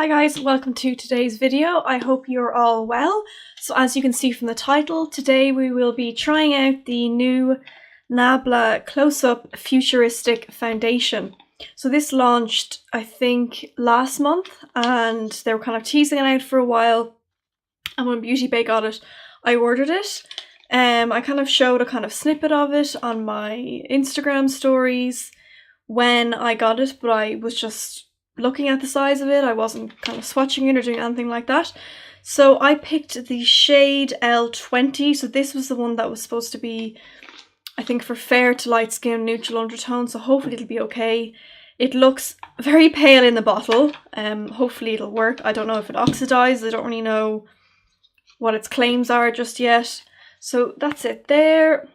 Hi guys, welcome to today's video. I hope you're all well. So as you can see from the title, today we will be trying out the new Nabla Close-Up Futuristic Foundation. So this launched, I think, last month, and they were kind of teasing it out for a while. And when Beauty Bay got it, I ordered it. I kind of showed a kind of snippet of it on my Instagram stories when I got it, but I was just looking at the size of it. I wasn't kind of swatching it or doing anything like that. So I picked the shade L20. So this was the one that was supposed to be, I think, for fair to light skin, neutral undertone. So hopefully it'll be okay. It looks very pale in the bottle. Hopefully it'll work. I don't know if it oxidizes. I don't really know what its claims are just yet. So that's it there.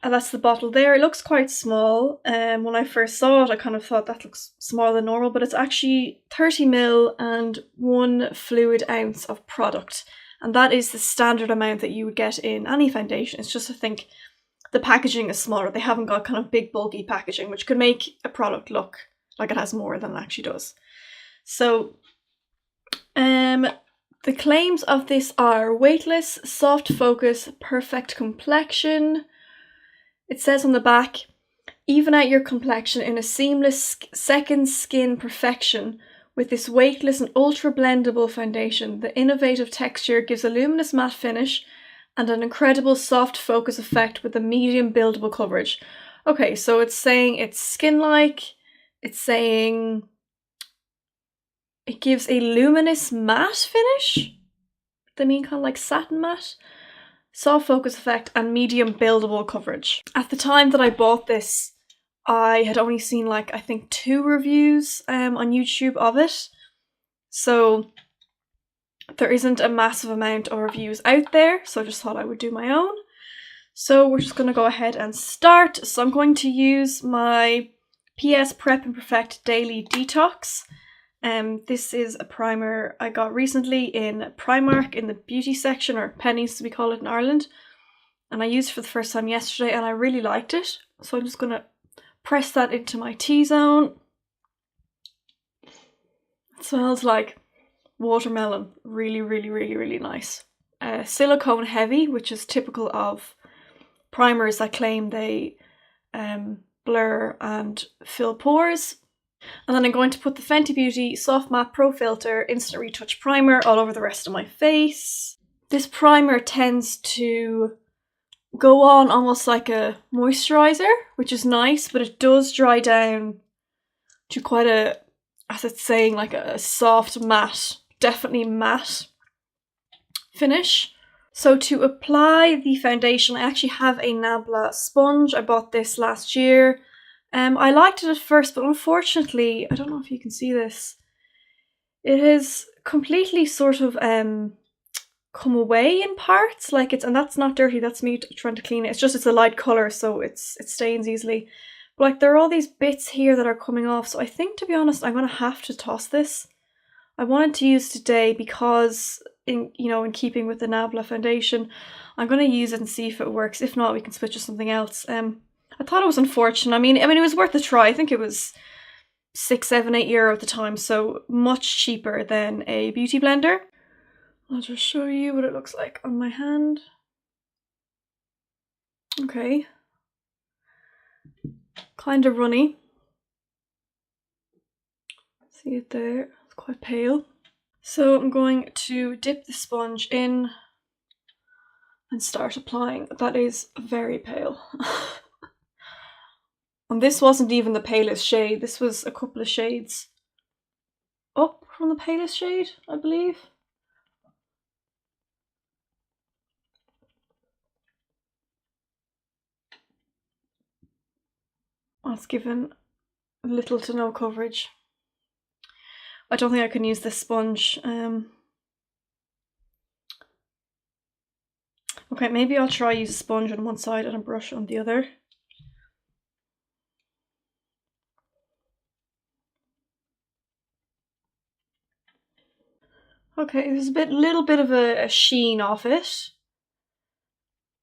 And that's the bottle there. It looks quite small. When I first saw it, I kind of thought that looks smaller than normal, but it's actually 30 ml and 1 fluid ounce of product. And that is the standard amount that you would get in any foundation. It's just, I think, the packaging is smaller. They haven't got kind of big, bulky packaging, which could make a product look like it has more than it actually does. So, the claims of this are weightless, soft focus, perfect complexion. It says on the back, even out your complexion in a seamless second skin perfection with this weightless and ultra blendable foundation. The innovative texture gives a luminous matte finish and an incredible soft focus effect with a medium buildable coverage. Okay, so it's saying it's skin-like, it's saying it gives a luminous matte finish. They mean kind of like satin matte. Soft focus effect and medium buildable coverage. At the time that I bought this, I had only seen like, I think 2 reviews on YouTube of it. So there isn't a massive amount of reviews out there. So I just thought I would do my own. So we're just going to go ahead and start. So I'm going to use my PS Prep and Perfect Daily Detox. This is a primer I got recently in Primark in the beauty section, or Pennies as we call it in Ireland. And I used it for the first time yesterday and I really liked it. So I'm just going to press that into my T-zone. It smells like watermelon. Really, really, really, really nice. Silicone heavy, which is typical of primers that claim they blur and fill pores. And then I'm going to put the Fenty Beauty Soft Matte Pro Filter Instant Retouch Primer all over the rest of my face. This primer tends to go on almost like a moisturiser, which is nice, but it does dry down to quite a, as it's saying, like a soft matte, definitely matte finish. So to apply the foundation, I actually have a Nabla sponge. I bought this last year. I liked it at first, but unfortunately, I don't know if you can see this, it has completely sort of come away in parts, like it's, and that's not dirty, that's me trying to clean it. It's just, it's a light colour, so it stains easily. But like there are all these bits here that are coming off, so I think, to be honest, I'm going to have to toss this. I wanted to use today because, in keeping with the Nabla foundation, I'm going to use it and see if it works. If not, we can switch to something else. I thought it was unfortunate. I mean, it was worth a try. I think it was €6, €7, €8 at the time, so much cheaper than a beauty blender. I'll just show you what it looks like on my hand. Okay. Kind of runny. See it there? It's quite pale. So I'm going to dip the sponge in and start applying. That is very pale. And this wasn't even the palest shade. This was a couple of shades up from the palest shade, I believe. That's given little to no coverage. I don't think I can use this sponge. Okay, maybe I'll try use a sponge on one side and a brush on the other. Okay, there's a little bit of a sheen off it.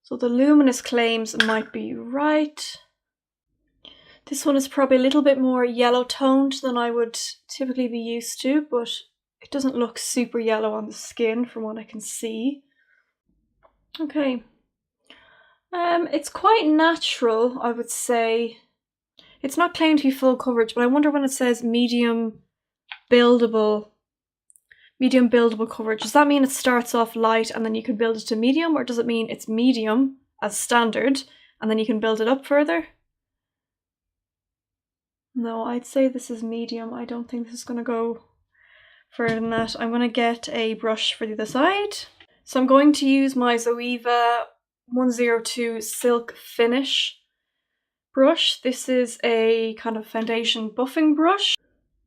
So the luminous claims might be right. This one is probably a little bit more yellow toned than I would typically be used to, but it doesn't look super yellow on the skin from what I can see. Okay. It's quite natural, I would say. It's not claimed to be full coverage, but I wonder when it says medium buildable coverage, does that mean it starts off light and then you can build it to medium, or does it mean it's medium as standard and then you can build it up further? No, I'd say this is medium. I don't think this is going to go further than that. I'm going to get a brush for the other side. So I'm going to use my Zoeva 102 Silk Finish brush. This is a kind of foundation buffing brush.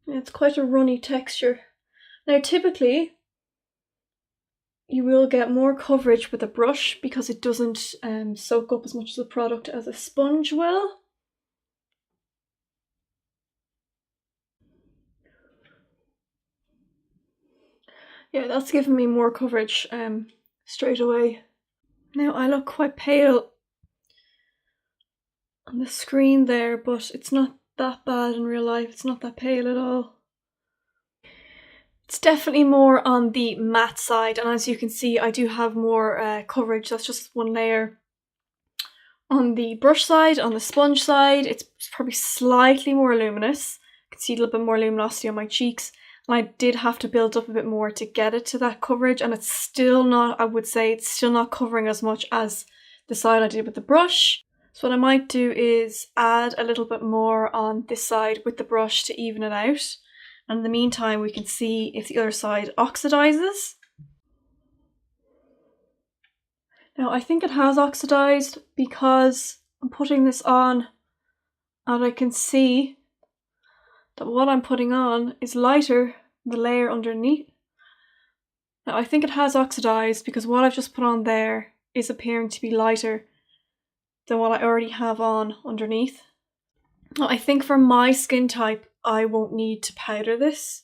It's quite a runny texture. Now typically you will get more coverage with a brush because it doesn't soak up as much of the product as a sponge will. Yeah, that's giving me more coverage straight away. Now I look quite pale on the screen there, but it's not that bad in real life. It's not that pale at all. It's definitely more on the matte side, and as you can see I do have more coverage. That's just one layer. On the brush side, on the sponge side, it's probably slightly more luminous. You can see a little bit more luminosity on my cheeks, and I did have to build up a bit more to get it to that coverage, and it's still not, I would say, it's still not covering as much as the side I did with the brush. So what I might do is add a little bit more on this side with the brush to even it out. And in the meantime, we can see if the other side oxidizes. Now I think it has oxidized because I'm putting this on and I can see that what I'm putting on is lighter than the layer underneath. Now I think it has oxidized because what I've just put on there is appearing to be lighter than what I already have on underneath. Now I think for my skin type I won't need to powder this.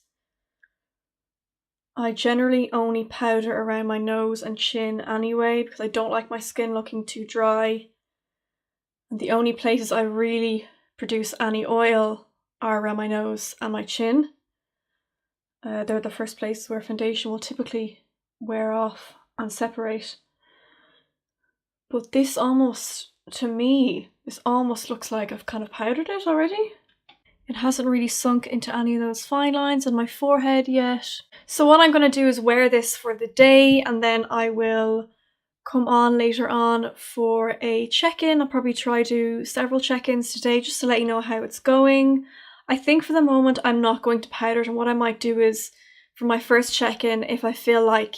I generally only powder around my nose and chin anyway because I don't like my skin looking too dry. And the only places I really produce any oil are around my nose and my chin. They're the first places where foundation will typically wear off and separate. But this almost, to me, this almost looks like I've kind of powdered it already. It hasn't really sunk into any of those fine lines on my forehead yet. So what I'm going to do is wear this for the day, and then I will come on later on for a check-in. I'll probably try do several check-ins today just to let you know how it's going. I think for the moment I'm not going to powder it, and what I might do is for my first check-in, if I feel like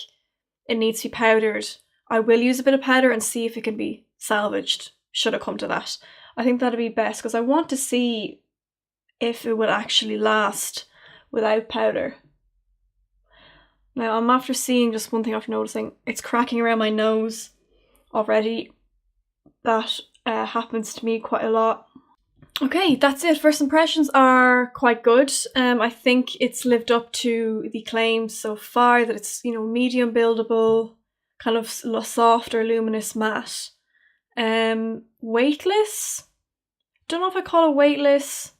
it needs to be powdered, I will use a bit of powder and see if it can be salvaged should it come to that. I think that'd be best because I want to see if it would actually last without powder. Now I'm after seeing just one thing after noticing, it's cracking around my nose already. That happens to me quite a lot. Okay, that's it. First impressions are quite good. I think it's lived up to the claims so far that it's, medium buildable, kind of soft or luminous matte. Weightless? Don't know if I call it weightless.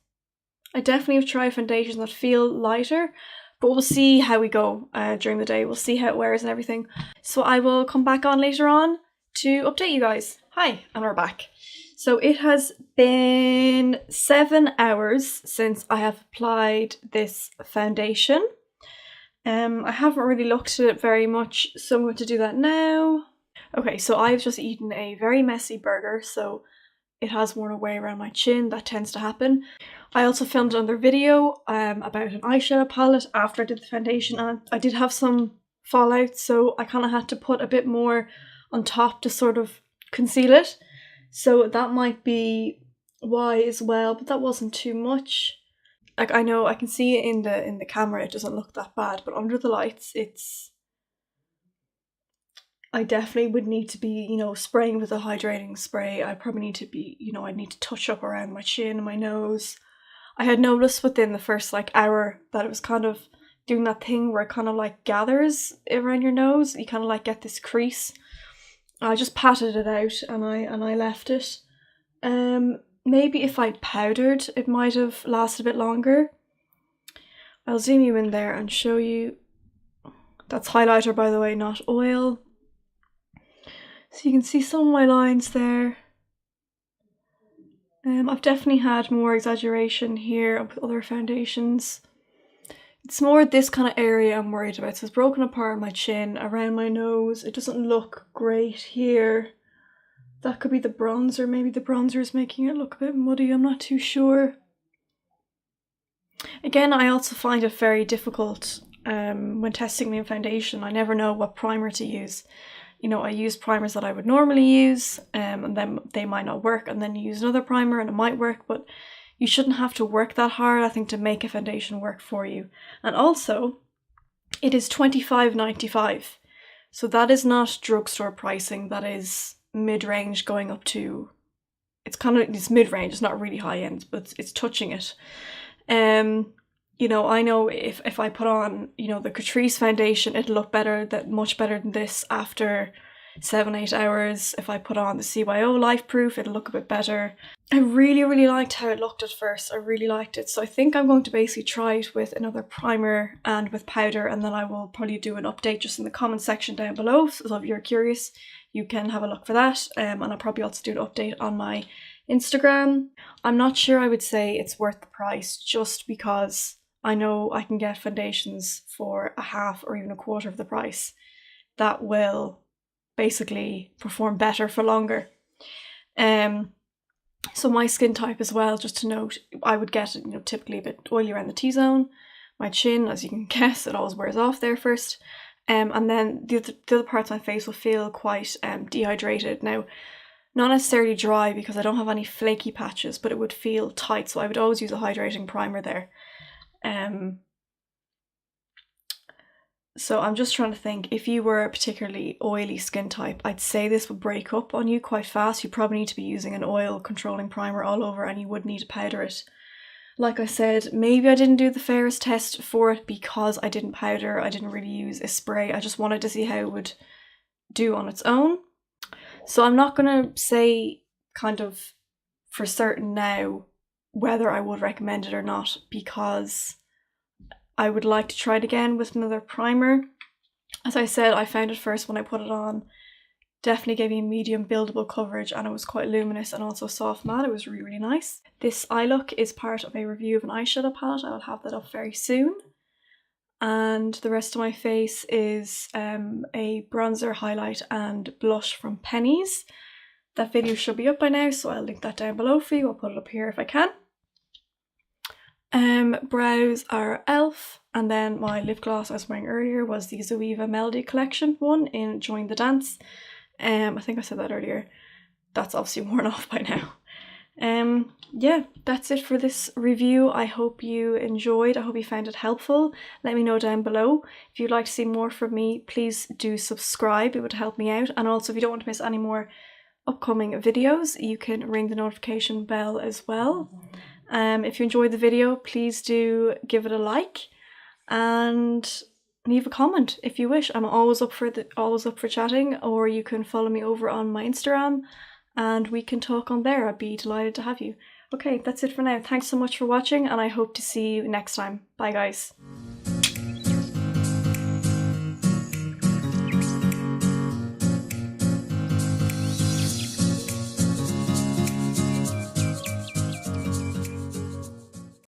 I definitely have tried foundations that feel lighter, but we'll see how we go during the day. We'll see how it wears and everything. So I will come back on later on to update you guys. Hi, and we're back. So it has been 7 hours since I have applied this foundation. I haven't really looked at it very much, so I'm going to do that now. Okay, so I've just eaten a very messy burger, so it has worn away around my chin. That tends to happen. I also filmed another video about an eyeshadow palette after I did the foundation, and I did have some fallout, so I kind of had to put a bit more on top to sort of conceal it. So that might be why as well, but that wasn't too much. Like, I know I can see it in the camera, it doesn't look that bad, but under the lights I definitely would need to be, spraying with a hydrating spray. I probably need to be, I'd need to touch up around my chin and my nose. I had noticed within the first hour that it was kind of doing that thing where it kind of gathers around your nose. You kind of get this crease. I just patted it out and I left it. Maybe if I'd powdered, it might have lasted a bit longer. I'll zoom you in there and show you That's highlighter, by the way, not oil. So you can see some of my lines there. I've definitely had more exaggeration here with other foundations. It's more this kind of area I'm worried about. So it's broken apart on my chin, around my nose. It doesn't look great here. That could be the bronzer. Maybe the bronzer is making it look a bit muddy. I'm not too sure. Again, I also find it very difficult when testing my foundation. I never know what primer to use. You know, I use primers that I would normally use, and then they might not work, and then you use another primer and it might work, but you shouldn't have to work that hard, I think, to make a foundation work for you. And also, it is $25.95, so that is not drugstore pricing. That is mid-range going up to, it's mid-range, it's not really high-end, but it's touching it. You know, I know if I put on, you know, the Catrice foundation, it'll look better, much better than this after 7-8 hours. If I put on the CYO Life Proof, it'll look a bit better. I really liked how it looked at first. I really liked it. So I think I'm going to basically try it with another primer and with powder, and then I will probably do an update just in the comment section down below. So if you're curious, you can have a look for that. And I'll probably also do an update on my Instagram. I'm not sure I would say it's worth the price, just because I know I can get foundations for a half or even a quarter of the price that will basically perform better for longer. So my skin type as well, just to note, I would get, you know, typically a bit oily around the T-zone. My chin, as you can guess, it always wears off there first. And then the other parts of my face will feel quite dehydrated. Now, not necessarily dry because I don't have any flaky patches, but it would feel tight, so I would always use a hydrating primer there. So I'm just trying to think, if you were a particularly oily skin type, I'd say this would break up on you quite fast. You probably need to be using an oil controlling primer all over, and you would need to powder it. Like I said, maybe I didn't do the fairest test for it because I didn't powder. I didn't really use a spray. I just wanted to see how it would do on its own. So I'm not going to say kind of for certain now whether I would recommend it or not, because I would like to try it again with another primer. As I said, I found it first when I put it on, definitely gave me medium buildable coverage, and it was quite luminous and also soft matte. It was really nice. This eye look is part of a review of an eyeshadow palette. I will have that up very soon. And the rest of my face is a bronzer, highlight and blush from Pennies. That video should be up by now, so I'll link that down below for you. I'll put it up here if I can. Brows are e.l.f. and then my lip gloss I was wearing earlier was the Zoeva Melody Collection one in Join the Dance. I think I said that earlier. That's obviously worn off by now. Yeah, that's it for this review. I hope you enjoyed. I hope you found it helpful. Let me know down below. If you'd like to see more from me, please do subscribe. It would help me out. And also, if you don't want to miss any more upcoming videos, you can ring the notification bell as well. If you enjoyed the video, please do give it a like and leave a comment if you wish. I'm always up for chatting, or you can follow me over on my Instagram and we can talk on there. I'd be delighted to have you. Okay, that's it for now. Thanks so much for watching, and I hope to see you next time. Bye guys.